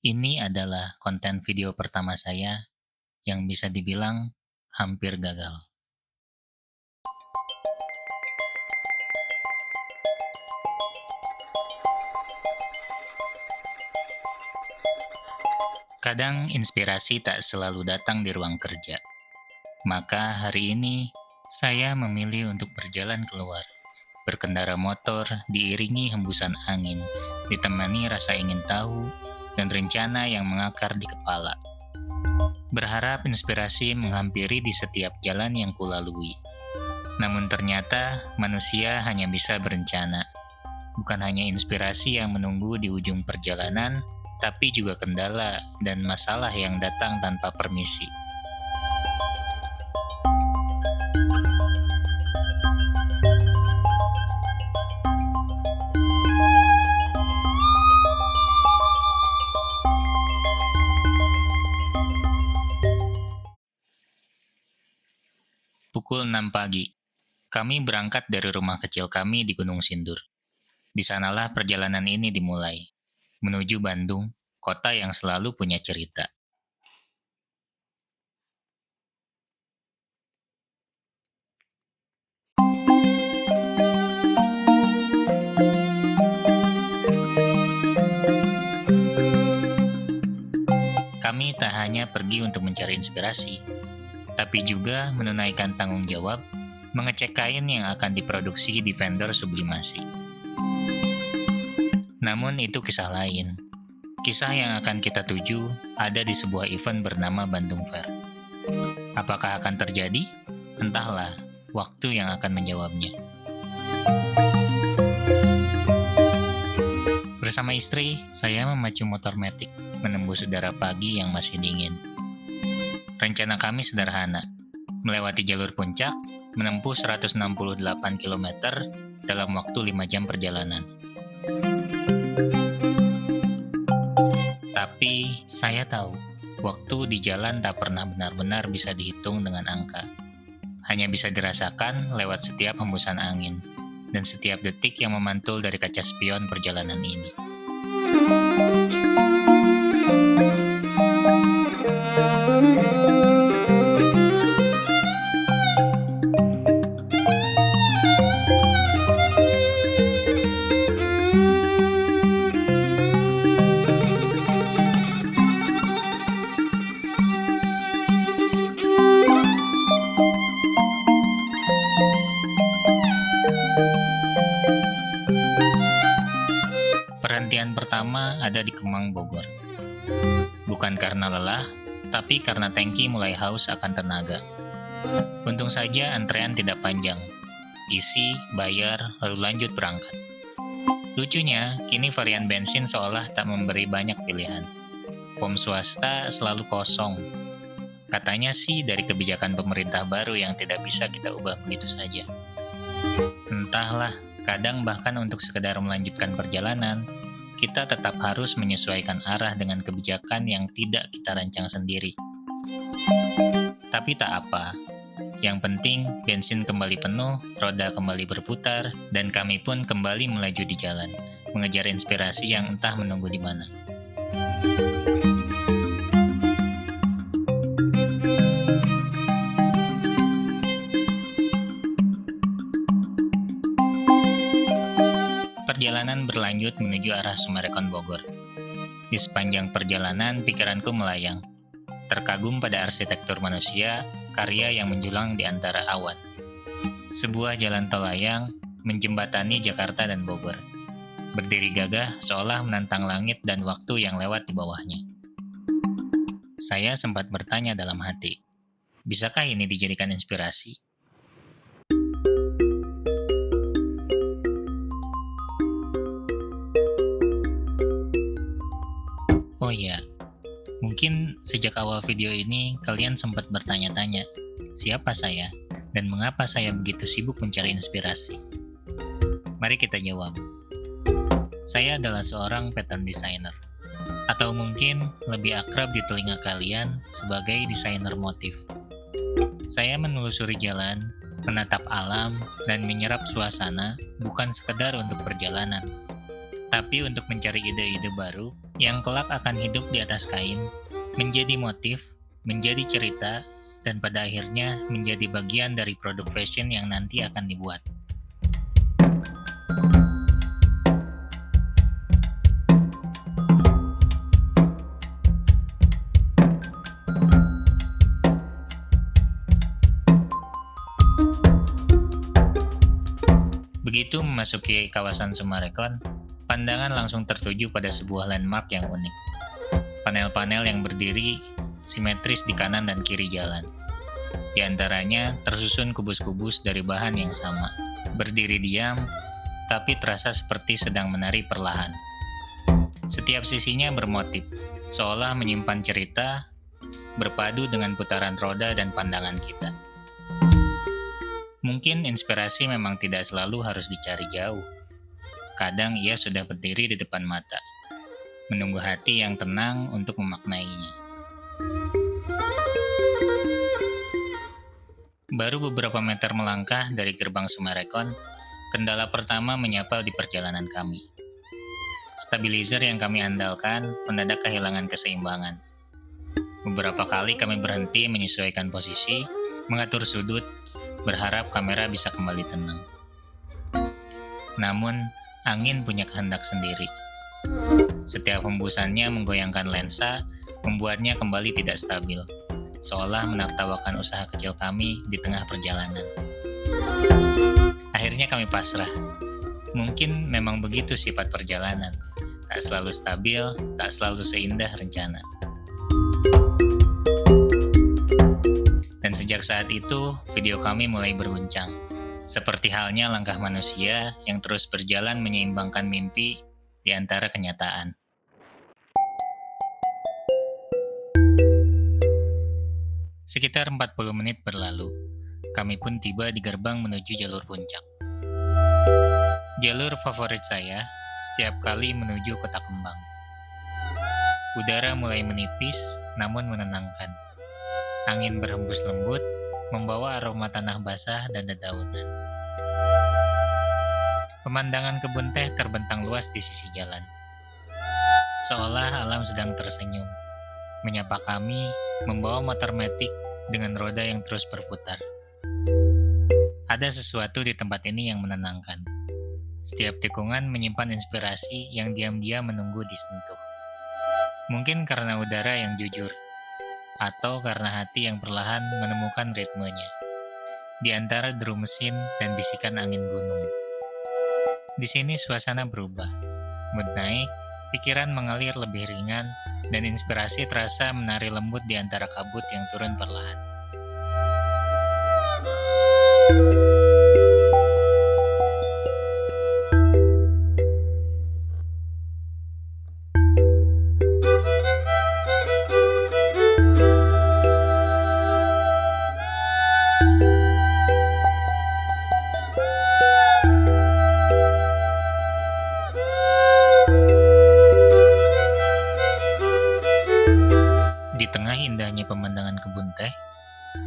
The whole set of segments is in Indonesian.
Ini adalah konten video pertama saya yang bisa dibilang hampir gagal. Kadang inspirasi tak selalu datang di ruang kerja. Maka hari ini saya memilih untuk berjalan keluar, berkendara motor diiringi hembusan angin, ditemani rasa ingin tahu dan rencana yang mengakar di kepala. Berharap inspirasi menghampiri di setiap jalan yang kulalui. Namun ternyata manusia hanya bisa berencana. Bukan hanya inspirasi yang menunggu di ujung perjalanan, tapi juga kendala dan masalah yang datang tanpa permisi. Pukul 6 pagi, kami berangkat dari rumah kecil kami di Gunung Sindur. Di sanalah perjalanan ini dimulai, menuju Bandung, kota yang selalu punya cerita. Kami tak hanya pergi untuk mencari inspirasi, tapi juga menunaikan tanggung jawab mengecek kain yang akan diproduksi di vendor sublimasi. Namun itu kisah lain. Kisah yang akan kita tuju ada di sebuah event bernama Bandung Fair. Apakah akan terjadi? Entahlah, waktu yang akan menjawabnya. Bersama istri, saya memacu motor matic, menembus udara pagi yang masih dingin. Rencana kami sederhana, melewati jalur puncak, menempuh 168 km dalam waktu 5 jam perjalanan. Tapi saya tahu, waktu di jalan tak pernah benar-benar bisa dihitung dengan angka. Hanya bisa dirasakan lewat setiap hembusan angin, dan setiap detik yang memantul dari kaca spion perjalanan ini. Perhentian pertama ada di Kemang, Bogor. Bukan karena lelah, tapi karena tangki mulai haus akan tenaga. Untung saja antrean tidak panjang. Isi, bayar, lalu lanjut berangkat. Lucunya, kini varian bensin seolah tak memberi banyak pilihan. Pom swasta selalu kosong. Katanya sih dari kebijakan pemerintah baru yang tidak bisa kita ubah begitu saja. Entahlah, kadang bahkan untuk sekedar melanjutkan perjalanan, kita tetap harus menyesuaikan arah dengan kebijakan yang tidak kita rancang sendiri. Tapi tak apa, yang penting bensin kembali penuh, roda kembali berputar, dan kami pun kembali melaju di jalan, mengejar inspirasi yang entah menunggu di mana. Perjalanan berlanjut menuju arah Summarecon Bogor. Di sepanjang perjalanan, pikiranku melayang, terkagum pada arsitektur manusia, karya yang menjulang di antara awan. Sebuah jalan tol layang menjembatani Jakarta dan Bogor. Berdiri gagah seolah menantang langit dan waktu yang lewat di bawahnya. Saya sempat bertanya dalam hati, bisakah ini dijadikan inspirasi? Oh iya, mungkin sejak awal video ini kalian sempat bertanya-tanya, siapa saya dan mengapa saya begitu sibuk mencari inspirasi? Mari kita jawab. Saya adalah seorang pattern designer, atau mungkin lebih akrab di telinga kalian sebagai desainer motif. Saya menelusuri jalan, menatap alam, dan menyerap suasana bukan sekedar untuk perjalanan, tapi untuk mencari ide-ide baru yang kelak akan hidup di atas kain, menjadi motif, menjadi cerita, dan pada akhirnya menjadi bagian dari produk fashion yang nanti akan dibuat. Begitu memasuki kawasan Summarecon, pandangan langsung tertuju pada sebuah landmark yang unik. Panel-panel yang berdiri simetris di kanan dan kiri jalan. Di antaranya tersusun kubus-kubus dari bahan yang sama, berdiri diam, tapi terasa seperti sedang menari perlahan. Setiap sisinya bermotif, seolah menyimpan cerita, berpadu dengan putaran roda dan pandangan kita. Mungkin inspirasi memang tidak selalu harus dicari jauh. Kadang ia sudah berdiri di depan mata, menunggu hati yang tenang untuk memaknainya. Baru beberapa meter melangkah dari gerbang Summarecon, kendala pertama menyapa di perjalanan kami. Stabilizer yang kami andalkan mendadak kehilangan keseimbangan. Beberapa kali kami berhenti menyesuaikan posisi, mengatur sudut, berharap kamera bisa kembali tenang. Namun, angin punya kehendak sendiri. Setiap hembusannya menggoyangkan lensa, membuatnya kembali tidak stabil, seolah menertawakan usaha kecil kami di tengah perjalanan. Akhirnya kami pasrah. Mungkin memang begitu sifat perjalanan. Tak selalu stabil, tak selalu seindah rencana. Dan sejak saat itu, video kami mulai berguncang. Seperti halnya langkah manusia yang terus berjalan menyeimbangkan mimpi di antara kenyataan. Sekitar 40 menit berlalu, kami pun tiba di gerbang menuju jalur puncak. Jalur favorit saya setiap kali menuju Kota Kembang. Udara mulai menipis, namun menenangkan. Angin berhembus lembut, membawa aroma tanah basah dan dedaunan. Pemandangan kebun teh terbentang luas di sisi jalan. Seolah alam sedang tersenyum, menyapa kami, membawa motor matic dengan roda yang terus berputar. Ada sesuatu di tempat ini yang menenangkan. Setiap tikungan menyimpan inspirasi yang diam-diam menunggu disentuh. Mungkin karena udara yang jujur, atau karena hati yang perlahan menemukan ritmenya, di antara deru mesin dan bisikan angin gunung. Di sini suasana berubah, mood naik, pikiran mengalir lebih ringan, dan inspirasi terasa menari lembut di antara kabut yang turun perlahan. Di tengah indahnya pemandangan kebun teh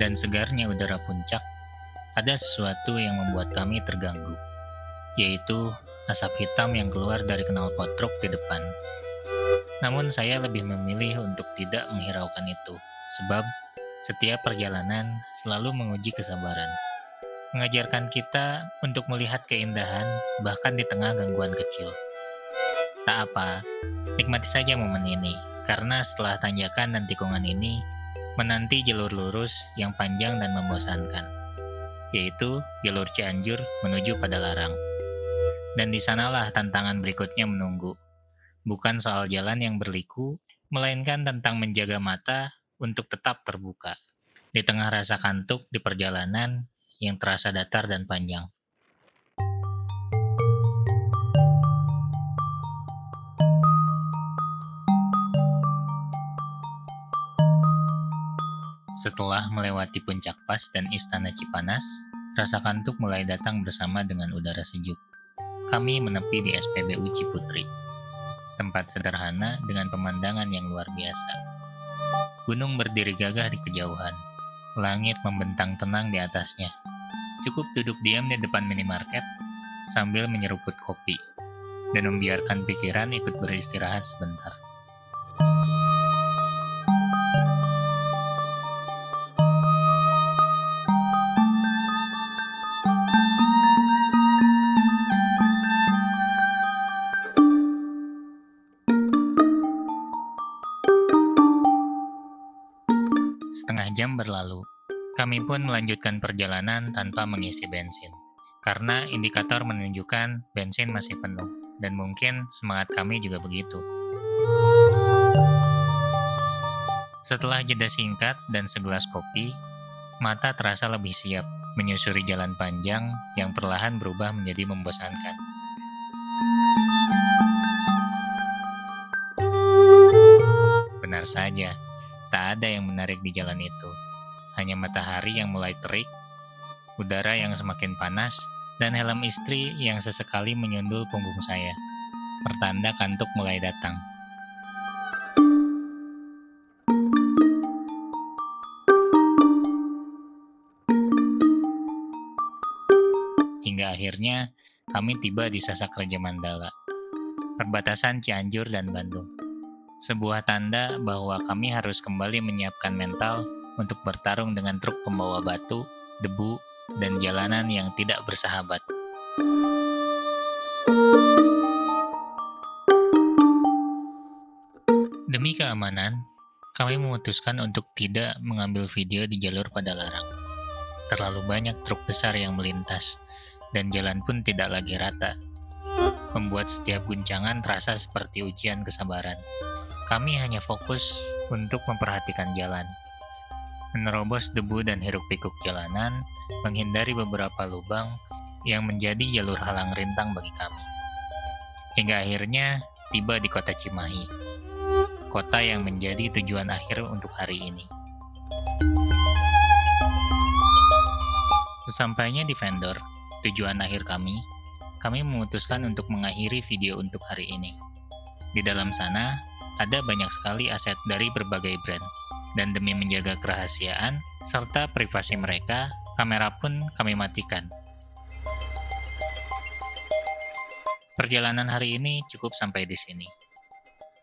dan segarnya udara puncak, ada sesuatu yang membuat kami terganggu, yaitu asap hitam yang keluar dari knalpot truk di depan. Namun saya lebih memilih untuk tidak menghiraukan itu, sebab setiap perjalanan selalu menguji kesabaran, mengajarkan kita untuk melihat keindahan bahkan di tengah gangguan kecil. Tak apa, nikmati saja momen ini. Karena setelah tanjakan dan tikungan ini, menanti jalur lurus yang panjang dan membosankan, yaitu jalur Cianjur menuju Padalarang. Dan di sanalah tantangan berikutnya menunggu. Bukan soal jalan yang berliku, melainkan tentang menjaga mata untuk tetap terbuka, di tengah rasa kantuk di perjalanan yang terasa datar dan panjang. Setelah melewati Puncak Pas dan Istana Cipanas, rasa kantuk mulai datang bersama dengan udara sejuk. Kami menepi di SPBU Ciputri, tempat sederhana dengan pemandangan yang luar biasa. Gunung berdiri gagah di kejauhan, langit membentang tenang di atasnya. Cukup duduk diam di depan minimarket sambil menyeruput kopi. dan membiarkan pikiran ikut beristirahat sebentar. Setengah jam berlalu, kami pun melanjutkan perjalanan tanpa mengisi bensin. Karena indikator menunjukkan bensin masih penuh, dan mungkin semangat kami juga begitu. Setelah jeda singkat dan segelas kopi, mata terasa lebih siap menyusuri jalan panjang yang perlahan berubah menjadi membosankan. Benar saja, tak ada yang menarik di jalan itu. Hanya matahari yang mulai terik, udara yang semakin panas, dan helm istri yang sesekali menyundul punggung saya. Pertanda kantuk mulai datang. Hingga akhirnya, kami tiba di Sasak Raja Mandala, perbatasan Cianjur dan Bandung. Sebuah tanda bahwa kami harus kembali menyiapkan mental untuk bertarung dengan truk pembawa batu, debu, dan jalanan yang tidak bersahabat. Demi keamanan, kami memutuskan untuk tidak mengambil video di jalur pada larang. Terlalu banyak truk besar yang melintas, dan jalan pun tidak lagi rata, membuat setiap guncangan terasa seperti ujian kesabaran. Kami hanya fokus untuk memperhatikan jalan, menerobos debu dan hiruk-pikuk jalanan, menghindari beberapa lubang yang menjadi jalur halang rintang bagi kami. Hingga akhirnya tiba di kota Cimahi, kota yang menjadi tujuan akhir untuk hari ini. Sesampainya di vendor, tujuan akhir kami memutuskan untuk mengakhiri video untuk hari ini. Di dalam sana, ada banyak sekali aset dari berbagai brand, dan demi menjaga kerahasiaan serta privasi mereka, kamera pun kami matikan. Perjalanan hari ini cukup sampai di sini.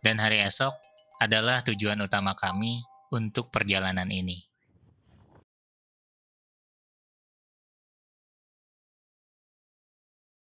Dan hari esok adalah tujuan utama kami untuk perjalanan ini.